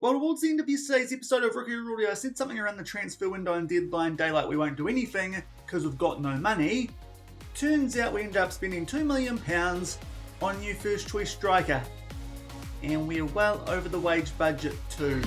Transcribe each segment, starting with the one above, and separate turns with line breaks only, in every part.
Well, towards the end of yesterday's episode of Rookie Ruley, I said something around the transfer window and deadline day like we won't do anything because we've got no money. Turns out we end up spending £2 million on a new first choice striker. And we're well over the wage budget too.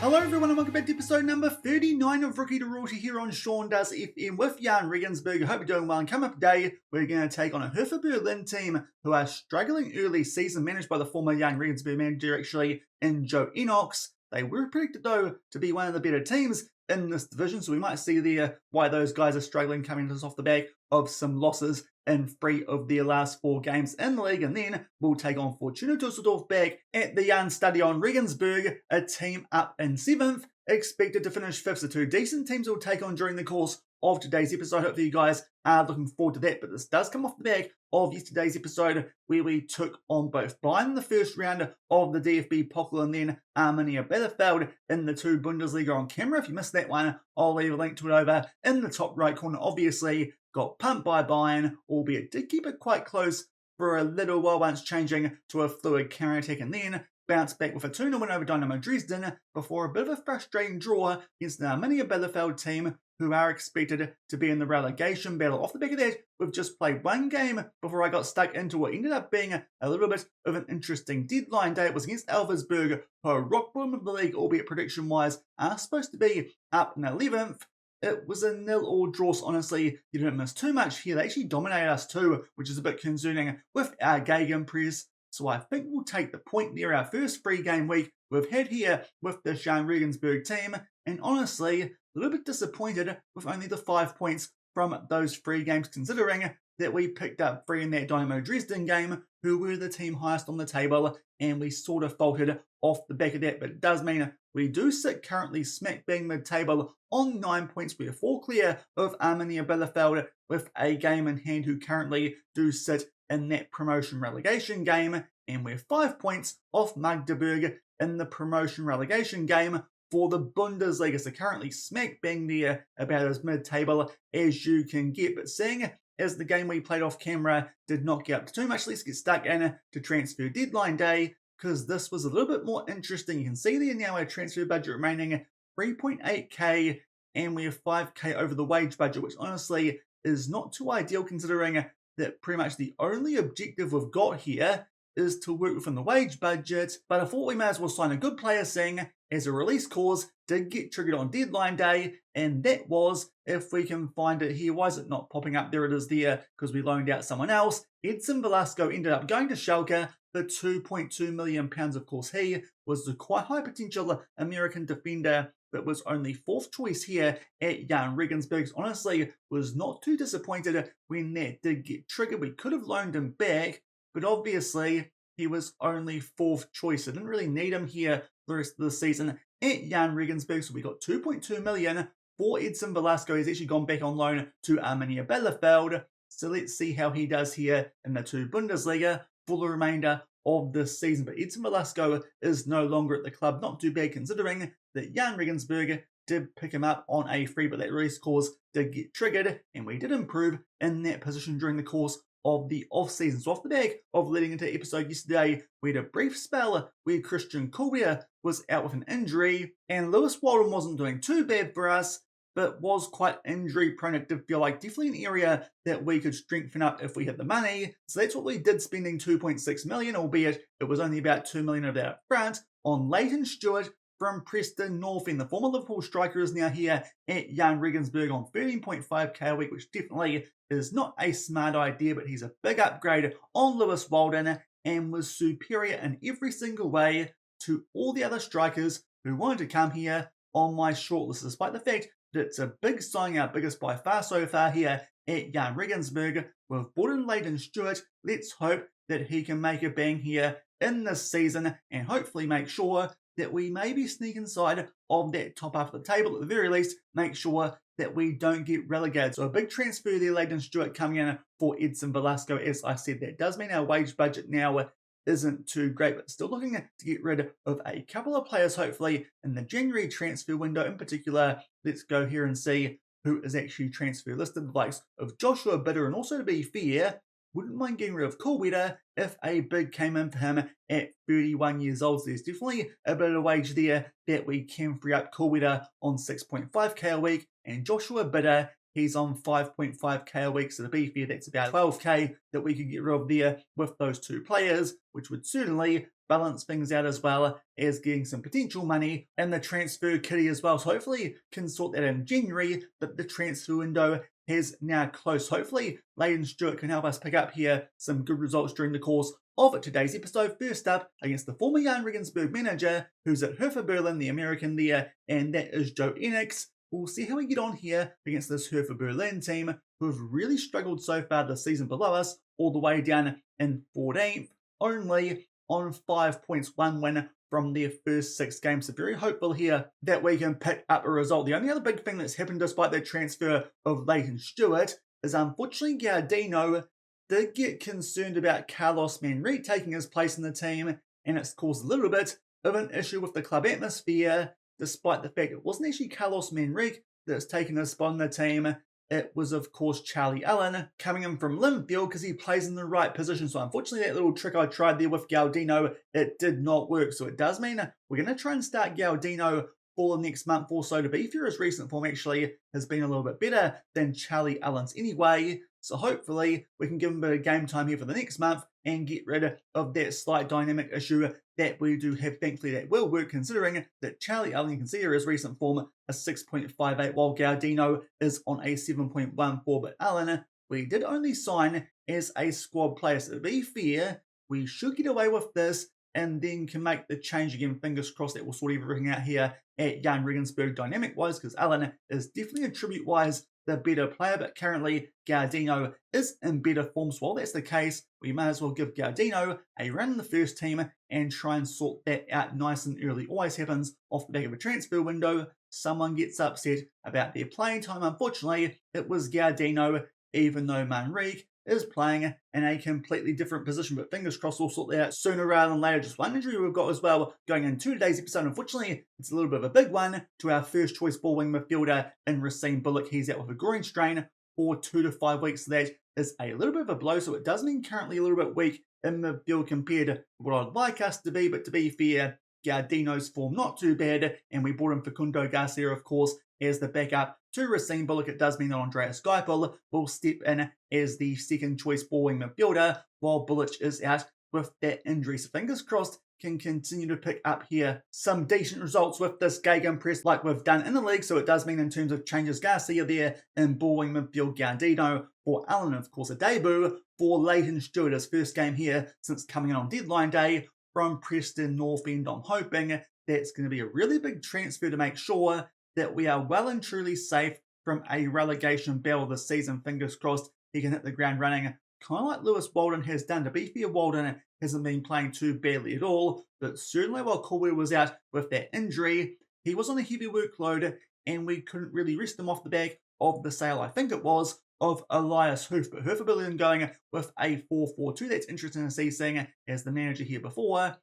Hello everyone and welcome back to episode number 39 of Rookie to Royalty here on Shaun Does FM with Jahn Regensburg. I hope you're doing well, and coming up today we're going to take on a Hertha Berlin team who are struggling early season, managed by the former Jahn Regensburg manager actually in Joe Enochs. They were predicted though to be one of the better teams in this division, so we might see there why those guys are struggling, coming to us off the back of some losses in 3 of their last 4 games in the league. And then we'll take on Fortuna Düsseldorf back at the Jahn Stadion Regensburg, a team up in 7th, expected to finish 5th. So 2 decent teams we'll take on during the course of today's episode. Hopefully you guys are looking forward to that, but this does come off the back of yesterday's episode where we took on both Bayern in the first round of the DFB Pokal and then Arminia Bielefeld in the 2 Bundesliga on camera. If you missed that one, I'll leave a link to it over in the top right corner. Obviously got pumped by Bayern, albeit did keep it quite close for a little while once changing to a fluid counter-attack, and then bounced back with a 2-0 win over Dynamo Dresden before a bit of a frustrating draw against the Arminia Bielefeld team, who are expected to be in the relegation battle. Off the back of that, we've just played 1 game before I got stuck into what ended up being a little bit of an interesting deadline day. It was against Elversberg, who are rock bottom of the league, albeit prediction-wise are supposed to be up in 11th. It was a 0-0 draw, so honestly, you didn't miss too much here. They actually dominated us too, which is a bit concerning with our gegenpress. So I think we'll take the point there. Our first free game week we've had here with the Jahn Regensburg team, and honestly, a little bit disappointed with only the 5 points from those 3 games, considering that we picked up 3 in that Dynamo Dresden game, who were the team highest on the table, and we sort of faltered off the back of that. But it does mean we do sit currently smack bang mid-table on 9 points. We are 4 clear of Arminia Bielefeld with a game in hand, who currently do sit in that promotion relegation game, and we're 5 points off Magdeburg in the promotion relegation game for the Bundesliga. So currently smack bang there about as mid-table as you can get. But seeing as the game we played off camera did not get up to too much, let's get stuck in to transfer deadline day, because this was a little bit more interesting. You can see there now our transfer budget remaining 3.8k, and we have 5k over the wage budget, which honestly is not too ideal, considering that pretty much the only objective we've got here is to work within the wage budget. But I thought we may as well sign a good player, seeing as a release clause did get triggered on deadline day, and that was, if we can find it here, why is it not popping up? There it is there, because we loaned out someone else. Edson Velasco ended up going to Schalke for £2.2 million. Of course, he was the quite high potential American defender, but was only 4th choice here at Jahn Regensburg. Honestly, was not too disappointed when that did get triggered. We could have loaned him back, but obviously he was only 4th choice. I didn't really need him here the rest of the season at Jahn Regensburg, so we got 2.2 million for Edson Velasco. He's actually gone back on loan to Arminia Bielefeld, so let's see how he does here in the 2 Bundesliga for the remainder of this season. But Edson Velasco is no longer at the club. Not too bad, considering that Jahn Regensburg did pick him up on a free, but that release clause did get triggered, and we did improve in that position during the course of the off-season. So off the back of leading into the episode yesterday, we had a brief spell where Christian Collier was out with an injury, and Lewis Walden wasn't doing too bad for us, but was quite injury prone. It did feel like definitely an area that we could strengthen up if we had the money. So that's what we did, spending 2.6 million, albeit it was only about 2 million of that up front, on Leighton Stewart from Preston North End. The former Liverpool striker is now here at Jahn Regensburg on 13.5k a week, which definitely is not a smart idea, but he's a big upgrade on Lewis Walden and was superior in every single way to all the other strikers who wanted to come here on my shortlist, despite the fact that it's a big signing, our biggest by far so far here at Jahn Regensburg. We've brought in Leighton Stewart. Let's hope that he can make a bang here in this season and hopefully make sure that we maybe sneak inside of that top half of the table. At the very least, make sure that we don't get relegated. So a big transfer there, Leighton Stewart coming in for Edson Velasco. As I said, that does mean our wage budget now isn't too great, but still looking to get rid of a couple of players, hopefully, in the January transfer window. In particular, let's go here and see who is actually transfer listed. The likes of Joshua Bitter, and also, to be fair, wouldn't mind getting rid of Colwetter if a bid came in for him at 31 years old. So there's definitely a bit of wage there that we can free up Colwetter on 6.5k a week, and Joshua Bidder, he's on 5.5k a week, so to be fair, that's about 12k that we could get rid of there with those two players, which would certainly balance things out as well as getting some potential money and the transfer kitty as well. So hopefully can sort that in January, but the transfer window has now closed. Hopefully Leighton Stewart can help us pick up here some good results during the course of today's episode. First up, against the former Jahn Regensburg manager, who's at Hertha Berlin, the American there, and that is Joe Enix. We'll see how we get on here against this Hertha Berlin team, who have really struggled so far this season below us, all the way down in 14th, only on 5 points, one win from their first 6 games. So very hopeful here that we can pick up a result. The only other big thing that's happened despite the transfer of Leighton Stewart is unfortunately Gaudino did get concerned about Carlos Manrique taking his place in the team, and it's caused a little bit of an issue with the club atmosphere, despite the fact it wasn't actually Carlos Manrique that's taken his spot in the team. It was, of course, Charlie Allen coming in from Linfield because he plays in the right position. So unfortunately, that little trick I tried there with Gaudino, it did not work. So it does mean we're going to try and start Gaudino for the next month or so. To be fair, his recent form actually has been a little bit better than Charlie Allen's anyway. So hopefully we can give him a bit of game time here for the next month and get rid of that slight dynamic issue that we do have. Thankfully, that will work considering that Charlie Allen, you can see here his recent form, a 6.58, while Gaudino is on a 7.14. But Allen, we did only sign as a squad player. So to be fair, we should get away with this and then can make the change again. Fingers crossed that we'll sort everything out here at Jahn Regensburg dynamic-wise, because Allen is definitely attribute-wise the better player, but currently Gaudino is in better form. So while that's the case, we may as well give Gaudino a run in the first team and try and sort that out nice and early. Always happens off the back of a transfer window. Someone gets upset about their playing time. Unfortunately, it was Gaudino, even though Manrique is playing in a completely different position. But fingers crossed we'll sort that out sooner rather than later. Just one injury we've got as well going into today's episode. Unfortunately, it's a little bit of a big one to our first choice ball wing midfielder in Ryzen Bullock. He's out with a groin strain for 2 to 5 weeks. So that is a little bit of a blow. So it does mean currently a little bit weak in midfield compared to what I'd like us to be. But to be fair, Gaudino's form not too bad. And we brought in Facundo Garcia, of course, as the backup to Ryzen Bullock. It does mean that Andreas Geipel will step in as the second choice ball-wing midfielder while Bullock is out with that injury. So fingers crossed can continue to pick up here some decent results with this gegenpress like we've done in the league. So it does mean in terms of changes, Garcia there in ball-wing midfield, Gaudino for Allen, of course a debut for Leighton Stewart, his first game here since coming in on deadline day from Preston North End. I'm hoping that's going to be a really big transfer to make sure that we are well and truly safe from a relegation battle this season. Fingers crossed he can hit the ground running, kind of like Lewis Walden has done. To be fair, Walden hasn't been playing too badly at all, but certainly while Colwetter was out with that injury, he was on a heavy workload and we couldn't really rest him off the back of the sale, I think it was, of Elias Hoof. But Hertha Berlin going with a 4-4-2. That's interesting to see, seeing as the manager here before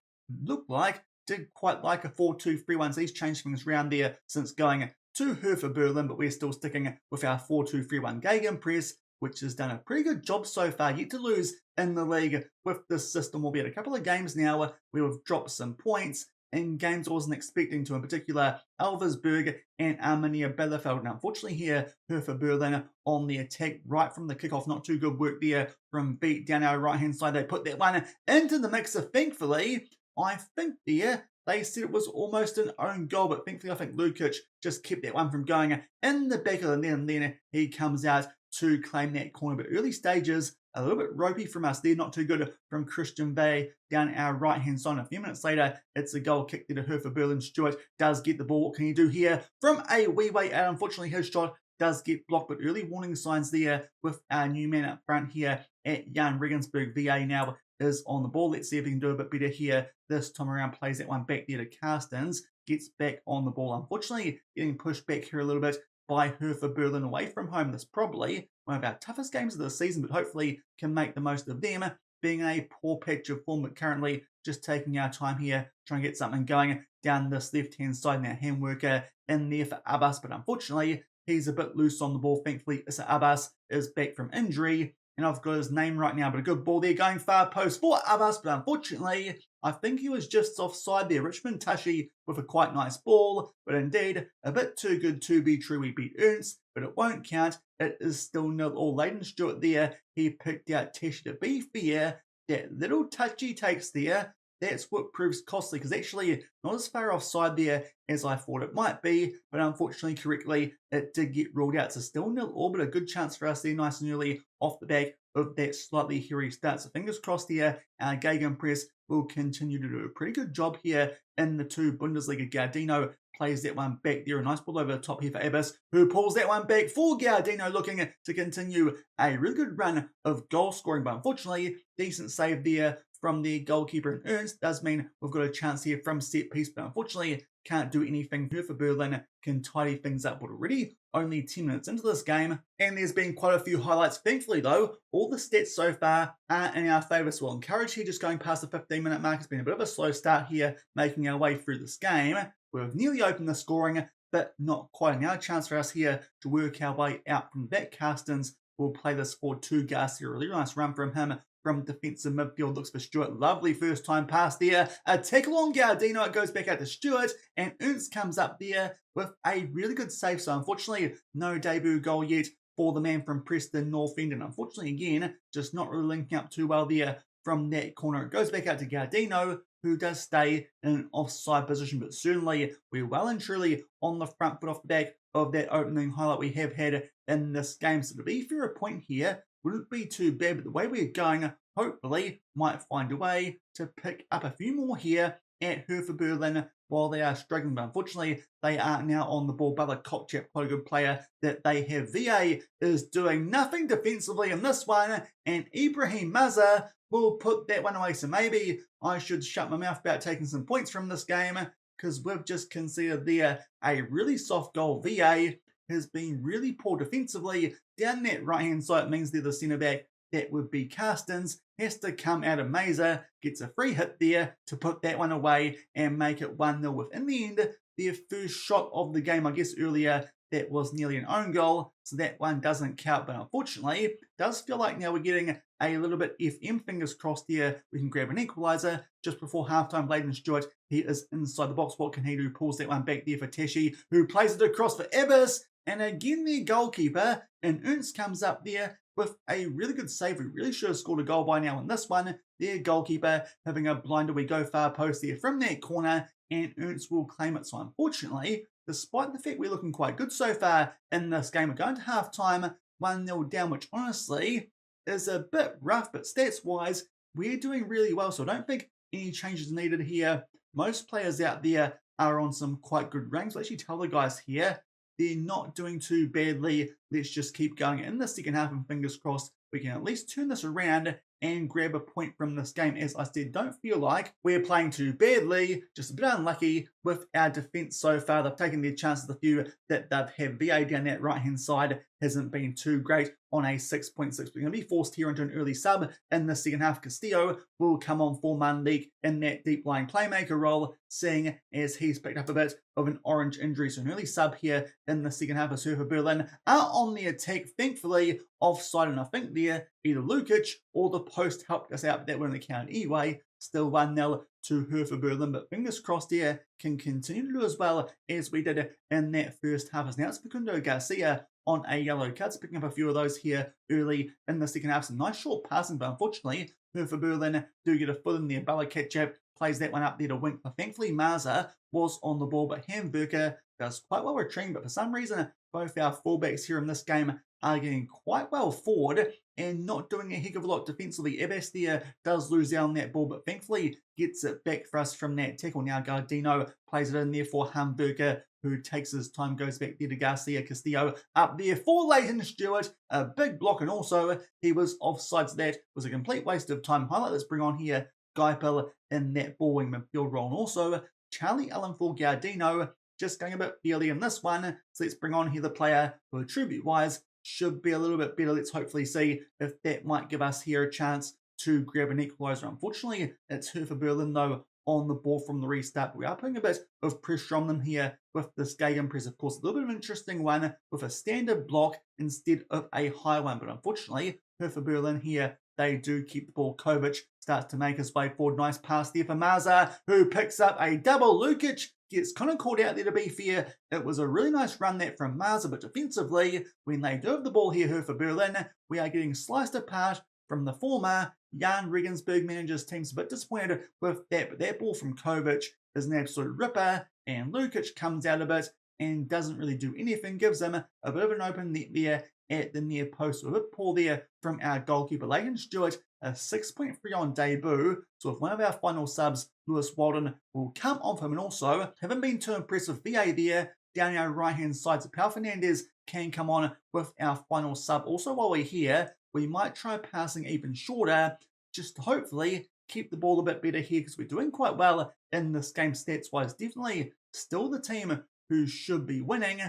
looked like did quite like a 4-2-3-1. So he's changed things around there since going to Hertha Berlin, but we're still sticking with our 4-2-3-1 gegenpress, which has done a pretty good job so far. Yet to lose in the league with this system. We'll be at a couple of games now where we've dropped some points in games I wasn't expecting to, in particular Elversberg and Arminia Bielefeld. And unfortunately here, Hertha Berlin on the attack right from the kickoff. Not too good work there from Beat down our right-hand side. They put that one into the mixer, thankfully. I think there they said it was almost an own goal, but thankfully I think Lukic just kept that one from going in the back of the net, and then he comes out to claim that corner. But early stages, a little bit ropey from us there, not too good from Christian Bay down our right-hand side. A few minutes later, it's a goal kick there to Hertha Berlin. Stewart does get the ball. What can he do here from a wee way out? Unfortunately, his shot does get blocked, but early warning signs there with our new man up front here at Jahn Regensburg. VA now is on the ball. Let's see if he can do a bit better here. This time around, plays that one back there to Carstens. Gets back on the ball. Unfortunately, getting pushed back here a little bit by Hertha Berlin away from home. This is probably one of our toughest games of the season, but hopefully can make the most of them. Being a poor patch of form, but currently just taking our time here, trying to get something going down this left-hand side. Now, hand worker in there for Abbas, but unfortunately, he's a bit loose on the ball. Thankfully, Issa Abbas is back from injury. and I've got his name right now, but a good ball there going far post for Abbas, but unfortunately, I think he was just offside there. Richmond Tashi with a quite nice ball, but indeed, a bit too good to be true. We beat Ernst, but it won't count. It is still 0-0. Leighton Stewart there, he picked out Tashi. To be fair, that little touch he takes there, that's what proves costly, because actually not as far offside there as I thought it might be, but unfortunately correctly it did get ruled out. So still 0-0, but a good chance for us there nice and early off the back of that slightly hairy start. So fingers crossed here, Gegenpress will continue to do a pretty good job here in the two Bundesliga. Gaudino plays that one back there. A nice ball over the top here for Abbas, who pulls that one back for Gaudino, looking to continue a really good run of goal scoring. But unfortunately, decent save there from the goalkeeper, and Ernst does mean we've got a chance here from set piece, but unfortunately can't do anything. Hertha Berlin can tidy things up, but already only 10 minutes into this game, and there's been quite a few highlights. Thankfully though, all the stats so far are in our favour, so we'll encourage here just going past the 15-minute mark. It's been a bit of a slow start here, making our way through this game. We've nearly opened the scoring, but not quite. Now a chance for us here to work our way out from that. Carstens will play this for to Garcia. A really nice run from him. From defensive midfield, looks for Stewart. Lovely first time pass there. A tackle on Gaudino. It goes back out to Stewart, and Ernst comes up there with a really good save. So unfortunately, no debut goal yet for the man from Preston North End. And unfortunately, again, just not really linking up too well there from that corner. It goes back out to Gaudino, who does stay in an offside position. But certainly, we're well and truly on the front foot off the back of that opening highlight we have had in this game. So to be fair, a point here wouldn't be too bad, but the way we're going, hopefully, might find a way to pick up a few more here at Hertha Berlin while they are struggling. But unfortunately, they are now on the ball. Bala Kopchak, quite a good player that they have. VA is doing nothing defensively in this one, and Ibrahim Maza will put that one away. So maybe I should shut my mouth about taking some points from this game, because we've just conceded there a really soft goal. VA has been really poor defensively down that right-hand side. It means they're the centre-back. That would be Carstens. Has to come out of Mazer. Gets a free hit there to put that one away and make it 1-0. Within the end, their first shot of the game, I guess earlier, that was nearly an own goal. So that one doesn't count. But unfortunately, it does feel like now we're getting a little bit FM. Fingers crossed here. We can grab an equaliser just before halftime. Leighton Stewart, he is inside the box. What can he do? Pulls that one back there for Tashi, who plays it across for Abbas. And again, their goalkeeper, and Ernst comes up there with a really good save. We really should have scored a goal by now in this one. Their goalkeeper having a blinder. We go far post there from that corner, and Ernst will claim it. So unfortunately, despite the fact we're looking quite good so far in this game, we're going to half-time 1-0 down, which honestly is a bit rough, but stats-wise, we're doing really well. So I don't think any changes needed here. Most players out there are on some quite good ranks. We'll actually tell the guys here, they're not doing too badly. Let's just keep going in the second half, and fingers crossed we can at least turn this around and grab a point from this game. As I said, don't feel like we're playing too badly, just a bit unlucky with our defence so far. They've taken their chances. The few that they've had. VA down that right-hand side hasn't been too great on a 6.6. We're going to be forced here into an early sub in the second half. Castillo will come on for Manlik in that deep-lying playmaker role, seeing as he's picked up a bit of an orange injury. So an early sub here in the second half as Hertha Berlin are on the attack, thankfully offside, and I think there either Lukic or the post helped us out, but that wouldn't account anyway. Still 1-0 to Hertha Berlin, but fingers crossed here can continue to do as well as we did in that first half. As now it's Facundo Garcia on a yellow card, picking up a few of those here early in the second half. Some nice short passing, but unfortunately Hertha Berlin do get a foot in there. Bala Ketchup plays that one up there to Wink, but thankfully Maza was on the ball, but Hamburger does quite well retrieving, but for some reason both our fullbacks here in this game are getting quite well forward and not doing a heck of a lot defensively. Abbas there does lose out on that ball, but thankfully gets it back for us from that tackle. Now Gaudino plays it in there for Hamburger, who takes his time, goes back there to Garcia. Castillo up there for Leighton Stewart. A big block, and also he was offside, so that was a complete waste of time. Highlight, let's bring on here Geipel in that ball-wing midfield role, and also Charlie Allen for Gaudino, just going a bit early in this one. So let's bring on here the player who attribute-wise should be a little bit better. Let's hopefully see if that might give us here a chance to grab an equaliser. Unfortunately, it's Hertha Berlin though on the ball from the restart. But we are putting a bit of pressure on them here with this gegenpress. Of course, a little bit of an interesting one with a standard block instead of a high one. But unfortunately, Hertha Berlin here, they do keep the ball. Kovac starts to make his way forward. Nice pass there for Maza, who picks up a double. Lukic gets kind of caught out there, to be fair. It was a really nice run that from Maza, but defensively, when they do have the ball here, Hertha Berlin, we are getting sliced apart from the former Jahn Regensburg manager's team's a bit disappointed with that, but that ball from Kovac is an absolute ripper, and Lukic comes out of it and doesn't really do anything, gives him a bit of an open net there at the near post. A bit poor there from our goalkeeper, Leighton Stewart, a 6.3 on debut. So if one of our final subs, Lewis Walden, will come on for him, and also haven't been too impressive VA there down our right hand side. So Pau Fernandez can come on with our final sub. Also, while we're here, we might try passing even shorter, just to hopefully keep the ball a bit better here, because we're doing quite well in this game stats wise. Definitely still the team who should be winning,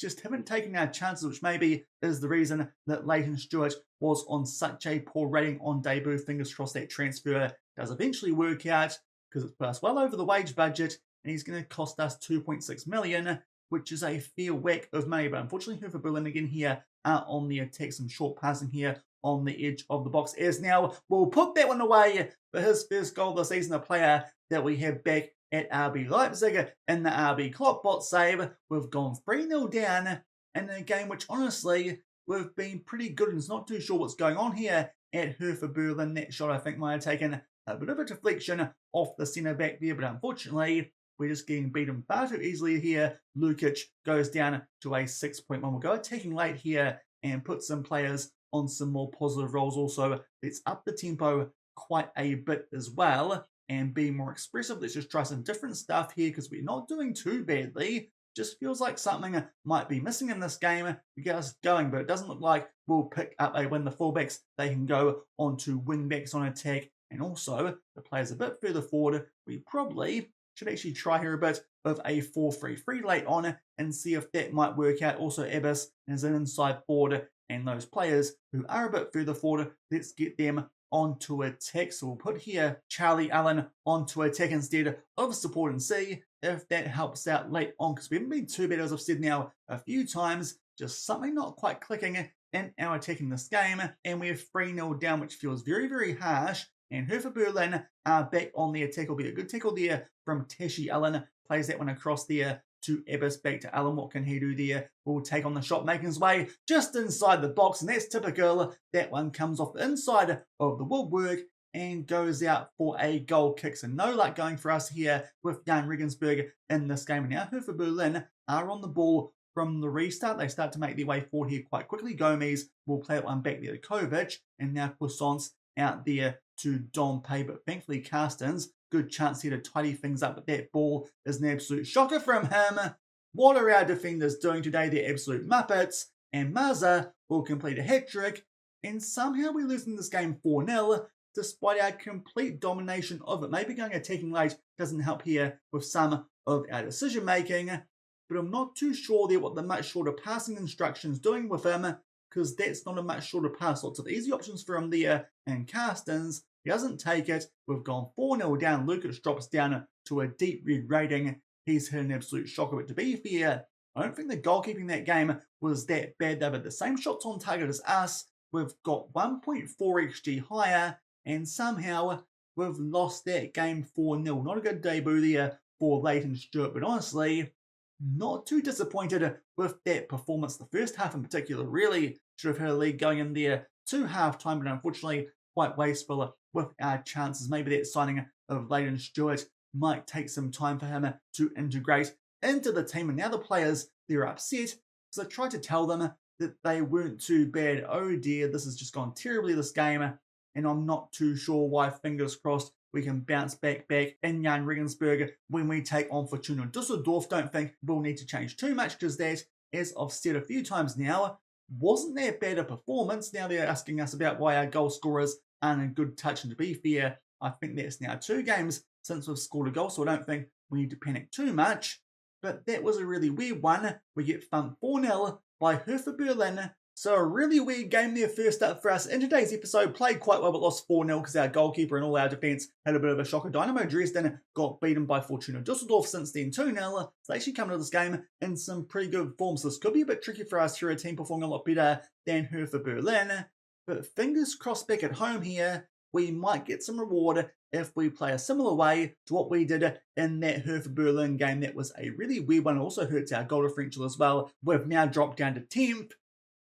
just haven't taken our chances, which maybe is the reason that Leighton Stewart was on such a poor rating on debut. Fingers crossed that transfer does eventually work out, because it's put us well over the wage budget, and he's going to cost us 2.6 million, which is a fair whack of money. But unfortunately, Hertha Berlin again here are on the attack. Some short passing here on the edge of the box, as now we'll put that one away for his first goal of the season, a player that we have back at RB Leipzig in the RB Clockbot save. We've gone 3-0 down in a game which honestly we've been pretty good, and it's not too sure what's going on here at Hertha Berlin. That shot I think might have taken a bit of a deflection off the centre back there, but unfortunately we're just getting beaten far too easily here. Lukic goes down to a 6.1. We'll go attacking late here and put some players on some more positive roles. Also, let's up the tempo quite a bit as well and be more expressive. Let's just try some different stuff here, because we're not doing too badly. Just feels like something might be missing in this game to get us going, but it doesn't look like we'll pick up a win. The fullbacks, they can go on to wingbacks on attack, and also the players a bit further forward. We probably should actually try here a bit of a 4-3-3 late on and see if that might work out. Also, Abbas is an inside forward, and those players who are a bit further forward, let's get them onto attack. So we'll put here Charlie Allen onto attack instead of support, and see if that helps out late on, because we haven't been too bad, as I've said now a few times. Just something not quite clicking in our attack in this game, and we're 3-0 down, which feels very, very harsh. And Hertha Berlin are back on the attack. Will be a good tackle there from Tashi Allen. Plays that one across there to Abbas, back to Allen. What can he do there? Will take on the shot, making his way just inside the box, and that's typical. That one comes off the inside of the woodwork and goes out for a goal kick. So no luck going for us here with Jahn Regensburg in this game. And now Hertha Berlin are on the ball from the restart. They start to make their way forward here quite quickly. Gomez will play that one back there to Kovac, and now Coussant's out there to Dompe, but thankfully Carstens, good chance here to tidy things up, but that ball is an absolute shocker from him. What are our defenders doing today? They're absolute muppets, and Maza will complete a hat-trick, and somehow we're losing this game 4-0, despite our complete domination of it. Maybe going attacking late doesn't help here with some of our decision-making, but I'm not too sure there what the much shorter passing instructions doing with him, because that's not a much shorter pass. Lots of easy options for him there, and Carstens, he doesn't take it. We've gone 4-0 down. Lukic drops down to a deep red rating. He's hit an absolute shocker. But to be fair, I don't think the goalkeeping that game was that bad. They had the same shots on target as us. We've got 1.4 XG higher, and somehow we've lost that game 4-0. Not a good debut there for Leighton Stewart, but honestly, not too disappointed with that performance. The first half in particular really should have had a lead going in there to half-time, but unfortunately quite wasteful with our chances. Maybe that signing of Leighton Stewart might take some time for him to integrate into the team. And now the players, they're upset, because I tried to tell them that they weren't too bad. Oh dear, this has just gone terribly this game, and I'm not too sure why. Fingers crossed we can bounce back in Jahn Regensburg when we take on Fortuna Düsseldorf. Don't think we'll need to change too much, because that, as I've said a few times now, wasn't that bad a performance. Now they're asking us about why our goal scorers aren't a good touch, and to be fair, I think that's now 2 games since we've scored a goal, so I don't think we need to panic too much. But that was a really weird one. We get thumped 4-0 by Hertha Berlin, So a really weird game there first up for us. In today's episode, played quite well but lost 4-0 because our goalkeeper and all our defence had a bit of a shocker. Dynamo Dresden got beaten by Fortuna Düsseldorf since then 2-0. So they actually come into this game in some pretty good form. So this could be a bit tricky for us here, a team performing a lot better than Hertha Berlin. But fingers crossed back at home here, we might get some reward if we play a similar way to what we did in that Hertha Berlin game. That was a really weird one. It also hurts our goal differential as well. We've now dropped down to 10th.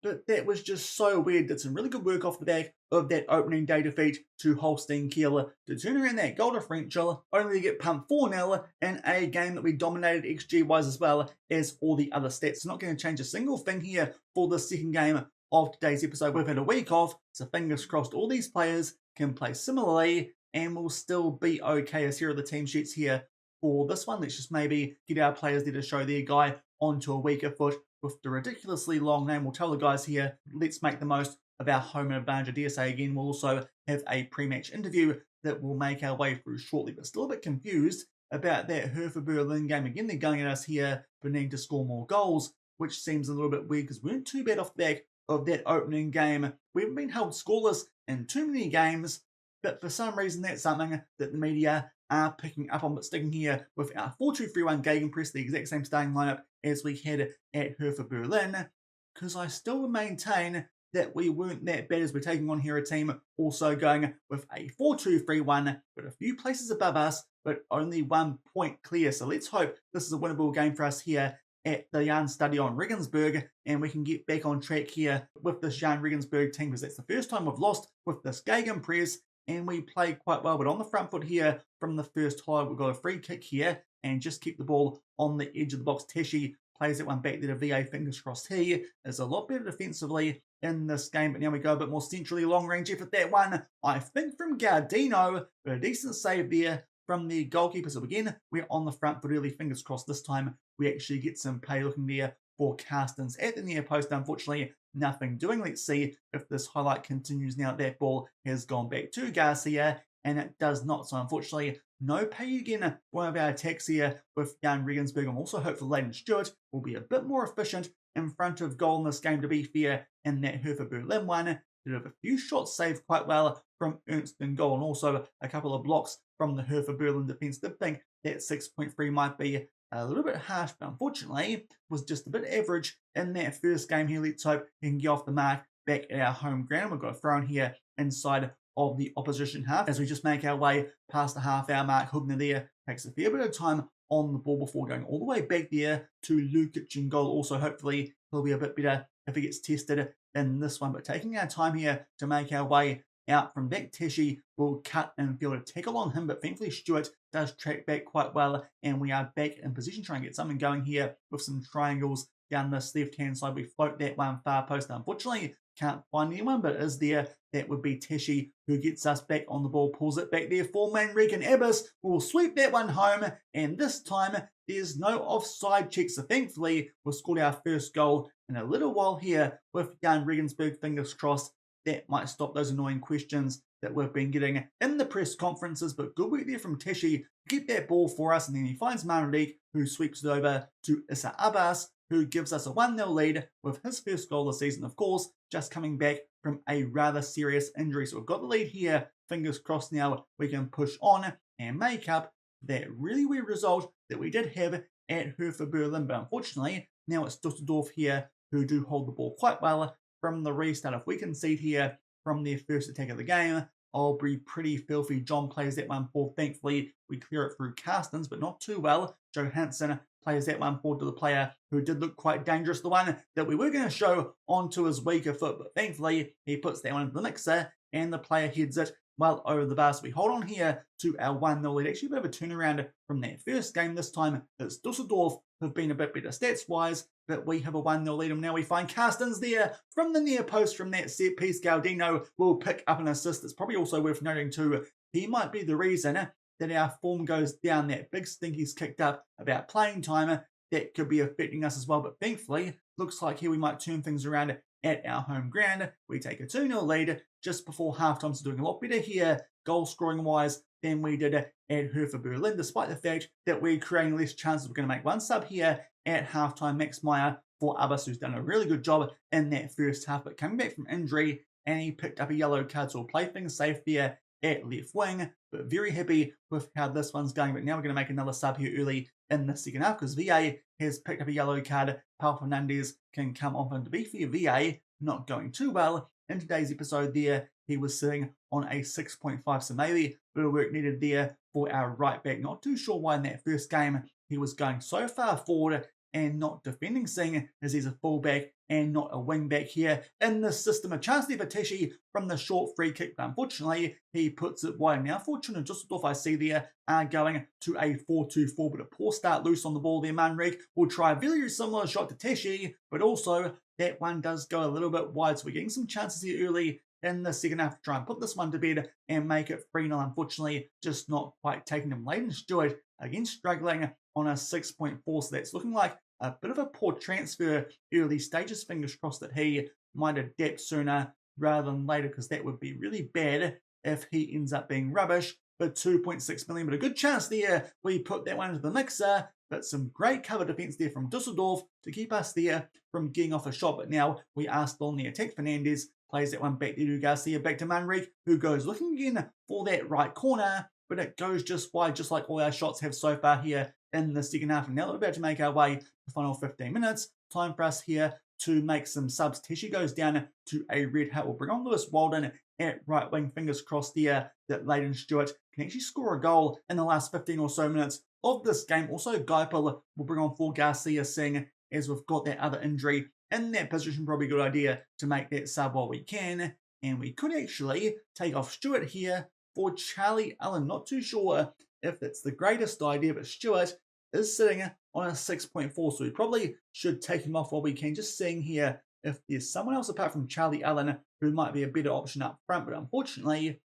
But that was just so weird. Did some really good work off the back of that opening day defeat to Holstein Kiel to turn around that goal differential, only to get pumped 4-0 in a game that we dominated XG-wise as well as all the other stats. It's not going to change a single thing here for the second game of today's episode. We've had a week off, so fingers crossed all these players can play similarly and we'll still be okay. As here are the team sheets here for this one. Let's just maybe get our players there to show their guy onto a weaker foot. With the ridiculously long name, we'll tell the guys here, let's make the most of our home advantage. I dare say again, we'll also have a pre-match interview that we'll make our way through shortly, but still a bit confused about that Hertha Berlin game. Again, they're going at us here for needing to score more goals, which seems a little bit weird because we weren't too bad off the back of that opening game. We haven't been held scoreless in too many games, but for some reason that's something that the media are picking up on. But sticking here with our 4-2-3-1 Gegenpress, the exact same starting lineup as we had at Hertha Berlin, because I still maintain that we weren't that bad as we're taking on here a team also going with a 4-2-3-1, but a few places above us, but only 1 point clear. So let's hope this is a winnable game for us here at the Jahn Regensburg, and we can get back on track here with this Jahn Regensburg team, because that's the first time we've lost with this Gegenpress, and we played quite well. But on the front foot here from the first high, we've got a free kick here and just keep the ball on the edge of the box. Teshi plays that one back there to VA. Fingers crossed he is a lot better defensively in this game. But now we go a bit more centrally, long range effort. That one, I think, from Gaudino, but a decent save there from the goalkeeper. So again, we're on the front foot early. Fingers crossed this time we actually get some play looking there for Carstens at the near post. Unfortunately, nothing doing. Let's see if this highlight continues now. That ball has gone back to Garcia, and it does not. So unfortunately, no pay again. One of our attacks here with Jahn Regensburg. I'm also hopeful Leighton Stewart will be a bit more efficient in front of goal in this game, to be fair, in that Hertha Berlin one. Did have a few shots saved quite well from Ernst in goal, and also a couple of blocks from the Hertha Berlin defence. Did think that 6.3 might be a little bit harsh, but unfortunately was just a bit average in that first game here. Let's hope he can get off the mark back at our home ground. We've got a throw in here inside of the opposition half as we just make our way past the half-hour mark. Hugner there takes a fair bit of time on the ball before going all the way back there to Lukic in goal. Also, hopefully, he'll be a bit better if he gets tested in this one. But taking our time here to make our way out from back, Teshi will cut and field a tackle on him, but thankfully Stewart does track back quite well, and we are back in position trying to get something going here with some triangles down this left-hand side. We float that one far post. Unfortunately, can't find anyone, but is there. That would be Teshi who gets us back on the ball, pulls it back there. Four-man Regan Abbas will sweep that one home, and this time there's no offside check. So thankfully, we've scored our first goal in a little while here with Jahn Regensburg. Fingers crossed that might stop those annoying questions that we've been getting in the press conferences. But good work there from Teshi to get that ball for us, and then he finds Manalik, who sweeps it over to Issa Abbas, who gives us a 1-0 lead with his first goal of the season, of course, just coming back from a rather serious injury. So we've got the lead here. Fingers crossed now we can push on and make up that really weird result that we did have at Hertha Berlin. But unfortunately, now it's Düsseldorf here who do hold the ball quite well from the restart. If we concede here from their first attack of the game, I'll be pretty filthy. John plays that one forward. Thankfully, we clear it through Carstens, but not too well. Johansson plays that one forward to the player who did look quite dangerous, the one that we were going to show onto his weaker foot, but thankfully he puts that one into the mixer and the player heads it well over the bar. So we hold on here to our 1-0 lead. Actually a bit of a turnaround from that first game. This time it's Düsseldorf who've been a bit better stats-wise, but we have a 1-0 lead, and now we find Carstens there from the near post from that set piece. Gaudino will pick up an assist. It's probably also worth noting too, he might be the reason that our form goes down. That big stinky's kicked up about playing time. That could be affecting us as well, but thankfully, looks like here we might turn things around at our home ground. We take a 2-0 lead just before halftime, so doing a lot better here, goal scoring wise, than we did at Hertha Berlin, despite the fact that we're creating less chances. We're going to make one sub here at halftime. Max Meyer for Abbas, who's done a really good job in that first half, but coming back from injury, and he picked up a yellow card, so we'll play things safe there at left wing, but very happy with how this one's going. But now we're going to make another sub here early in the second half because VA has picked up a yellow card. Paul Fernandes can come off, and to be fair, VA not going too well. In today's episode there, he was sitting on a 6.5, so maybe a bit of work needed there for our right back. Not too sure why in that first game he was going so far forward and not defending, seeing as he's a fullback and not a wing back here in this system. A chance there for Teshi from the short free kick, but unfortunately he puts it wide. Now Fortuna Düsseldorf, I see there, are going to a 4-2-4, but a poor start loose on the ball there. Jahn Reg will try a very similar shot to Teshi, but also that one does go a little bit wide, so we're getting some chances here early in the second half to try and put this one to bed and make it 3-0. Unfortunately, just not quite taking him. Leighton Stewart, again, struggling on a 6.4, so that's looking like a bit of a poor transfer early stages. Fingers crossed that he might adapt sooner rather than later, because that would be really bad if he ends up being rubbish. But 2.6 million, but a good chance there. We put that one into the mixer, but some great cover defence there from Düsseldorf to keep us there from getting off a shot. But now we are still on the attack. Fernandes plays that one back there to Garcia, back to Jahn Reg, who goes looking again for that right corner, but it goes just wide, just like all our shots have so far here in the second half. And now we're about to make our way to the final 15 minutes. Time for us here to make some subs. Teshi goes down to a red hat. We'll bring on Lewis Walden at right wing. Fingers crossed there that Leighton Stewart can actually score a goal in the last 15 or so minutes of this game. Also, Geipel will bring on for Garcia, seeing as we've got that other injury in that position. Probably a good idea to make that sub while we can. And we could actually take off Stewart here for Charlie Allen. Not too sure if it's the greatest idea, but Stewart is sitting on a 6.4, so we probably should take him off while we can. Just seeing here if there's someone else apart from Charlie Allen who might be a better option up front, but unfortunately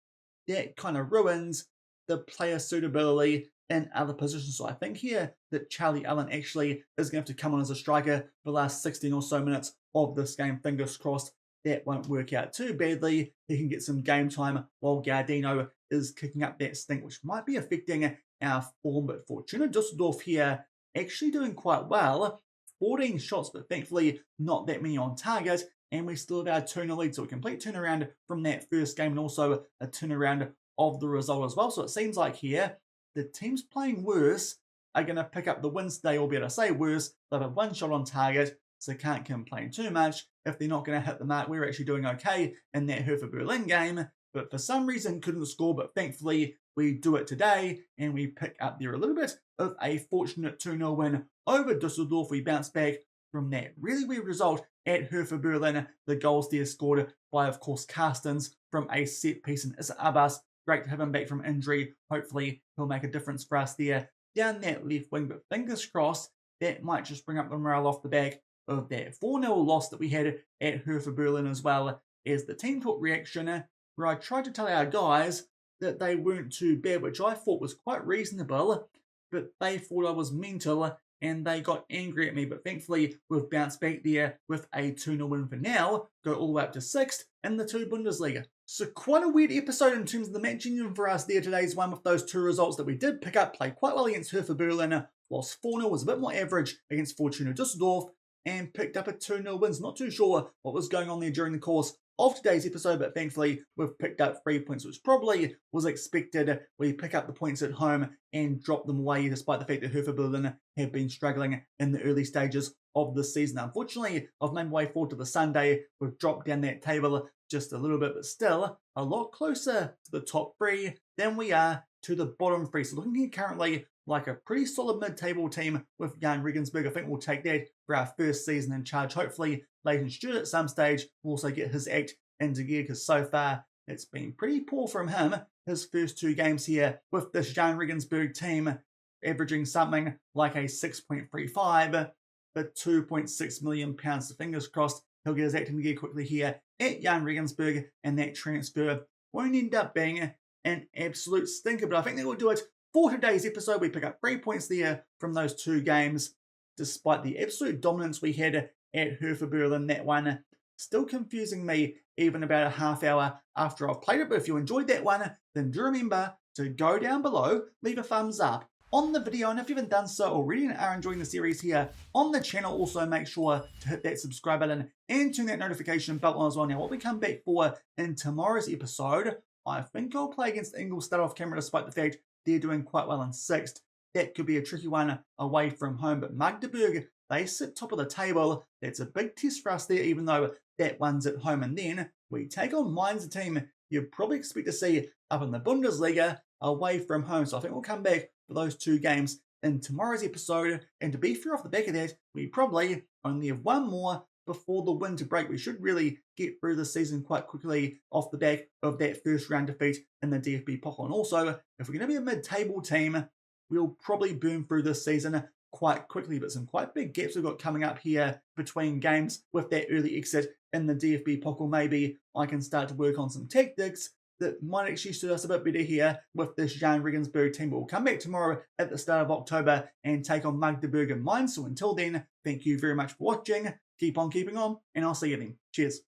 that kind of ruins the player suitability in other positions. So I think here that Charlie Allen actually is going to have to come on as a striker for the last 16 or so minutes of this game. Fingers crossed that won't work out too badly. He can get some game time while Gaudino is kicking up that stink, which might be affecting our form. But Fortuna Düsseldorf here actually doing quite well. 14 shots, but thankfully not that many on target. And we still have our 2-0 lead, so a complete turnaround from that first game, and also a turnaround of the result as well. So it seems like here the teams playing worse are going to pick up the wins today, albeit I say worse. They've had one shot on target, so can't complain too much. If they're not going to hit the mark, we're actually doing okay in that Hertha Berlin game, but for some reason couldn't score. But thankfully we do it today, and we pick up there a little bit of a fortunate 2-0 win over Düsseldorf. We bounce back from that really weird result at Hertha Berlin. The goals there scored by, of course, Carstens from a set piece, and Acer Abbas. Great to have him back from injury. Hopefully he'll make a difference for us there down that left wing, but fingers crossed that might just bring up the morale off the back of that 4-0 loss that we had at Hertha Berlin, as well as the team talk reaction, where I tried to tell our guys that they weren't too bad, which I thought was quite reasonable, but they thought I was mental and they got angry at me. But thankfully we've bounced back there with a 2-0 win for now, go all the way up to 6th in the 2 Bundesliga. So quite a weird episode in terms of the match engine for us there. Today's one with those 2 results that we did pick up, played quite well against Hertha Berlin, whilst 4-0 was a bit more average against Fortuna Düsseldorf, and picked up a 2-0 wins. Not too sure what was going on there during the course of today's episode, but thankfully we've picked up 3 points, which probably was expected. We pick up the points at home and drop them away, despite the fact that Hertha Berlin have been struggling in the early stages of the season. Unfortunately, I've made my way forward to the Sunday. We've dropped down that table just a little bit, but still a lot closer to the top 3 than we are to the bottom 3. So looking here currently like a pretty solid mid-table team with Jahn Regensburg. I think we'll take that for our first season in charge. Hopefully Leighton Stewart at some stage will also get his act into gear, because so far it's been pretty poor from him. His first 2 games here with this Jahn Regensburg team, averaging something like a 6.35 for £2.6 million. So fingers crossed he'll get his act into gear quickly here at Jahn Regensburg, and that transfer won't end up being an absolute stinker. But I think that will do it for today's episode. We pick up 3 points there from those 2 games, despite the absolute dominance we had at Hertha Berlin. That one still confusing me even about a half hour after I've played it. But if you enjoyed that one, then do remember to go down below, leave a thumbs up, on the video, and if you haven't done so already and are enjoying the series here on the channel, also make sure to hit that subscribe button and turn that notification bell on as well. Now, what we come back for in tomorrow's episode, I think I'll play against Ingolstadt off camera despite the fact they're doing quite well in 6th. That could be a tricky one away from home, but Magdeburg, they sit top of the table. That's a big test for us there, even though that one's at home. And then we take on Mainz, a team you'd probably expect to see up in the Bundesliga away from home. So I think we'll come back for those two games in tomorrow's episode. And to be fair, off the back of that, we probably only have one more before the winter break. We should really get through the season quite quickly off the back of that first round defeat in the DFB Pokal. And also, if we're going to be a mid-table team, we'll probably burn through this season quite quickly, but some quite big gaps we've got coming up here between games with that early exit in the DFB Pokal. Maybe I can start to work on some tactics that might actually suit us a bit better here with this Jahn Regensburg team. But we'll come back tomorrow at the start of October and take on Magdeburg and Mainz. So until then, thank you very much for watching. Keep on keeping on, and I'll see you then. Cheers.